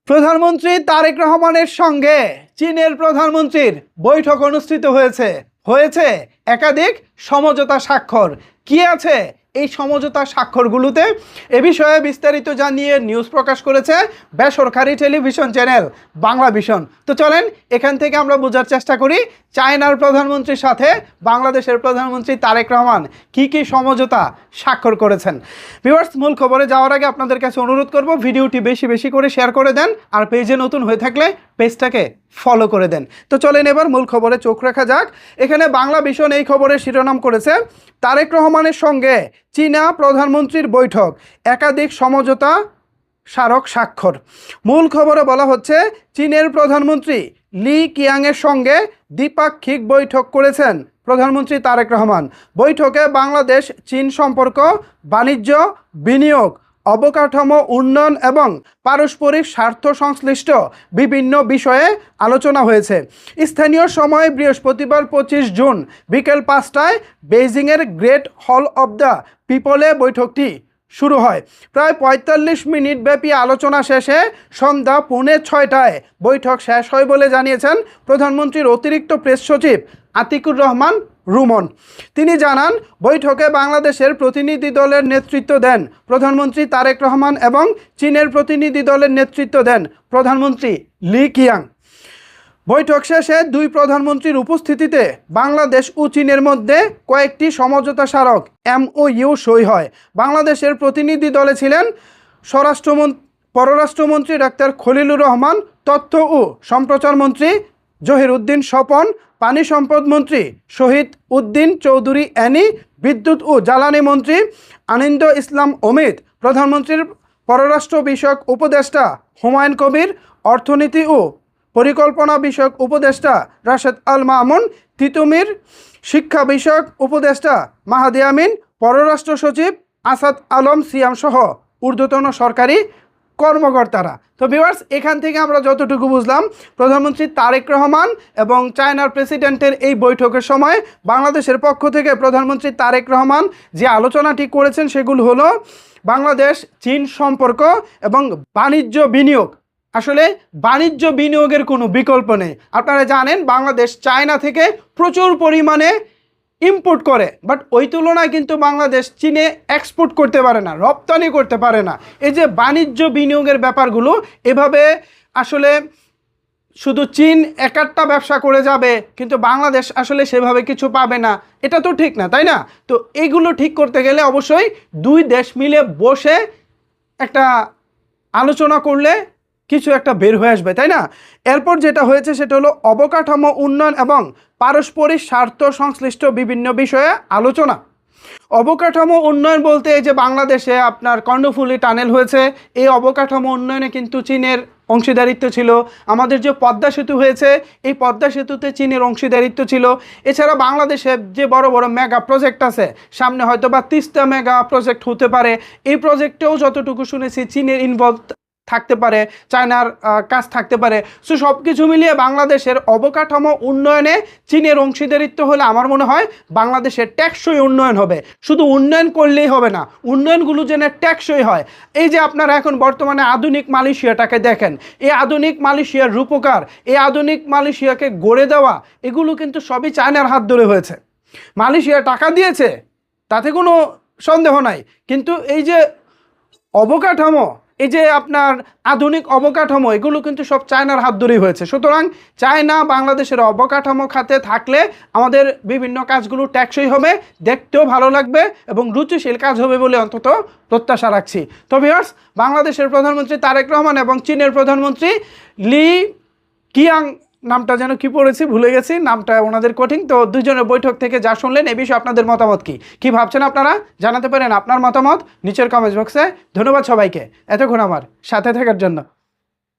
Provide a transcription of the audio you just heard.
প্রধানমন্ত্রী তারেক রহমানের সঙ্গে চীনের প্রধানমন্ত্রীর বৈঠক অনুষ্ঠিত হয়েছে একাধিক সমঝোতা স্বাক্ষর। কি আছে এই সমঝোতা স্বাক্ষরগুলোতে এ বিষয়ে বিস্তারিত জানিয়ে নিউজ প্রকাশ করেছে বেসরকারি টেলিভিশন চ্যানেল বাংলা ভিশন। তো চলেন এখান থেকে আমরা বোঝার চেষ্টা করি চায়নার প্রধানমন্ত্রীর সাথে বাংলাদেশের প্রধানমন্ত্রী তারেক রহমান কি সমঝোতা স্বাক্ষর করেছেন। ভিউয়ার্স, মূল খবরে যাওয়ার আগে আপনাদের কাছে অনুরোধ করব ভিডিওটি বেশি বেশি করে শেয়ার করে দেন, আর পেজে নতুন হয়ে থাকলে পেজটাকে ফলো করে দেন। তো চলেন এবার মূল খবরে চোখ রাখা যাক। এখানে বাংলা ভিশন এই খবরের শিরোনাম করেছে তারেক রহমানের সঙ্গে চীনা প্রধানমন্ত্রীর বৈঠক, একাধিক সমঝোতা স্মারক স্বাক্ষর। মূল খবরে বলা হচ্ছে চীনের প্রধানমন্ত্রী লি কিয়াংয়ের সঙ্গে দ্বিপাক্ষিক বৈঠক করেছেন প্রধানমন্ত্রী তারেক রহমান। বৈঠকে বাংলাদেশ চীন সম্পর্ক, বাণিজ্য, বিনিয়োগ, অবকাঠামো উন্নয়ন এবং পারস্পরিক স্বার্থ সংশ্লিষ্ট বিভিন্ন বিষয়ে আলোচনা হয়েছে। স্থানীয় সময় বৃহস্পতিবার 25 জুন বিকেল 5টায় বেইজিংয়ের গ্রেট হল অব দ্য পিপলে বৈঠকটি শুরু হয়। প্রায় 45 মিনিট ব্যাপী আলোচনা শেষে সন্ধ্যা 5:45টায় বৈঠক শেষ হয় বলে জানিয়েছেন প্রধানমন্ত্রীর অতিরিক্ত প্রেস সচিব আতিকুর রহমান রুমন। তিনি জানান, বৈঠকে বাংলাদেশের প্রতিনিধি দলের নেতৃত্ব দেন প্রধানমন্ত্রী তারেক রহমান এবং চীনের প্রতিনিধি দলের নেতৃত্ব দেন প্রধানমন্ত্রী লি কিয়াং। বৈঠক শেষে দুই প্রধানমন্ত্রীর উপস্থিতিতে বাংলাদেশ ও চীনের মধ্যে কয়েকটি সমঝোতা স্মারক MOU সই হয়। বাংলাদেশের প্রতিনিধি দলে ছিলেন পররাষ্ট্রমন্ত্রী ডাক্তার খলিলুর রহমান, তথ্য ও সম্প্রচার মন্ত্রী জহির উদ্দিন স্বপন, পানি সম্পদ মন্ত্রী শহীদ উদ্দিন চৌধুরী অ্যানি, বিদ্যুৎ ও জ্বালানি মন্ত্রী আনন্দ ইসলাম অমিত, প্রধানমন্ত্রীর পররাষ্ট্র বিষয়ক উপদেষ্টা হুমায়ুন কবির, অর্থনীতি ও পরিকল্পনা বিষয়ক উপদেষ্টা রাশেদ আল মামুন, তিতুমির, শিক্ষা বিষয়ক উপদেষ্টা মাহাদি আমিন, পররাষ্ট্র সচিব আসাদ আলম সিয়াম সহ ঊর্ধ্বতন সরকারি কর্মকর্তারা। তো ভিউয়ার্স, এখান থেকে আমরা যতটুকু বুঝলাম, প্রধানমন্ত্রী তারেক রহমান এবং চায়নার প্রেসিডেন্টের এই বৈঠকের সময় বাংলাদেশের পক্ষ থেকে প্রধানমন্ত্রী তারেক রহমান যে আলোচনাটি করেছেন সেগুলো হলো বাংলাদেশ চীন সম্পর্ক এবং বাণিজ্য বিনিয়োগ। আসলে বাণিজ্য বিনিয়োগের কোনো বিকল্প নেই। আপনারা জানেন বাংলাদেশ চায়না থেকে প্রচুর পরিমাণে ইম্পোর্ট করে, বাট ওই তুলনায় কিন্তু বাংলাদেশ চীনে এক্সপোর্ট করতে পারে না, রপ্তানি করতে পারে না। এই যে বাণিজ্য বিনিয়োগের ব্যাপারগুলো, এভাবে আসলে শুধু চীন একটা ব্যবসা করে যাবে কিন্তু বাংলাদেশ আসলে সেভাবে কিছু পাবে না, এটা তো ঠিক না, তাই না? তো এইগুলো ঠিক করতে গেলে অবশ্যই দুই দেশ মিলে বসে একটা আলোচনা করলে কিছু একটা বের হয়ে আসবে, তাই না? এরপর যেটা হয়েছে সেটা হলো অবকাঠামো উন্নয়ন এবং পারস্পরিক স্বার্থ সংশ্লিষ্ট বিভিন্ন বিষয়ে আলোচনা। অবকাঠামো উন্নয়ন বলতে এই যে বাংলাদেশে আপনার কর্ণফুলী টানেল হয়েছে, এই অবকাঠামো উন্নয়নে কিন্তু চীনের অংশীদারিত্ব ছিল। আমাদের যে পদ্মা সেতু হয়েছে, এই পদ্মা সেতুতে চীনের অংশীদারিত্ব ছিল। এছাড়া বাংলাদেশে যে বড় বড় মেগা প্রজেক্ট আছে, সামনে হয়তো বা 30টা মেগা প্রজেক্ট হতে পারে, এই প্রজেক্টেও যতটুকু শুনেছি চীনের ইনভলভ থাকতে পারে, চায়নার কাজ থাকতে পারে। সো সব কিছু মিলিয়ে বাংলাদেশের অবকাঠামো উন্নয়নে চীনের অংশীদারিত্ব হলে আমার মনে হয় বাংলাদেশের টেকসই উন্নয়ন হবে। শুধু উন্নয়ন করলেই হবে না, উন্নয়নগুলো যেন টেকসই হয়। এই যে আপনারা এখন বর্তমানে আধুনিক মালয়েশিয়াটাকে দেখেন, এই আধুনিক মালয়েশিয়ার রূপকার, এই আধুনিক মালয়েশিয়াকে গড়ে দেওয়া, এগুলো কিন্তু সবই চায়নার হাত ধরে হয়েছে। মালয়েশিয়া টাকা দিয়েছে, তাতে কোনো সন্দেহ নাই, কিন্তু এই যে অবকাঠামো, এই যে আপনার আধুনিক অবকাঠামো, এগুলো কিন্তু সব চায়নার হাত ধরেই হয়েছে। সুতরাং চায়না বাংলাদেশের অবকাঠামো খাতে থাকলে আমাদের বিভিন্ন কাজগুলো টেকসই হবে, দেখতেও ভালো লাগবে এবং রুচিশীল কাজ হবে বলে অন্তত প্রত্যাশা রাখছি। তো ভিউয়ার্স, বাংলাদেশের প্রধানমন্ত্রী তারেক রহমান এবং চীনের প্রধানমন্ত্রী লি কিয়াং, নামটা যেন কি পড়েছি ভুলে গেছি, নামটা ওনাদের কঠিন। তো দুজনের বৈঠক থেকে যা শুনলেন, এ বিষয়ে আপনাদের মতামত কি ভাবছেন আপনারা জানাতে পারেন আপনার মতামত নিচের কমেন্ট বক্সে। ধন্যবাদ সবাইকে এতক্ষণ আমার সাথে থাকার জন্য।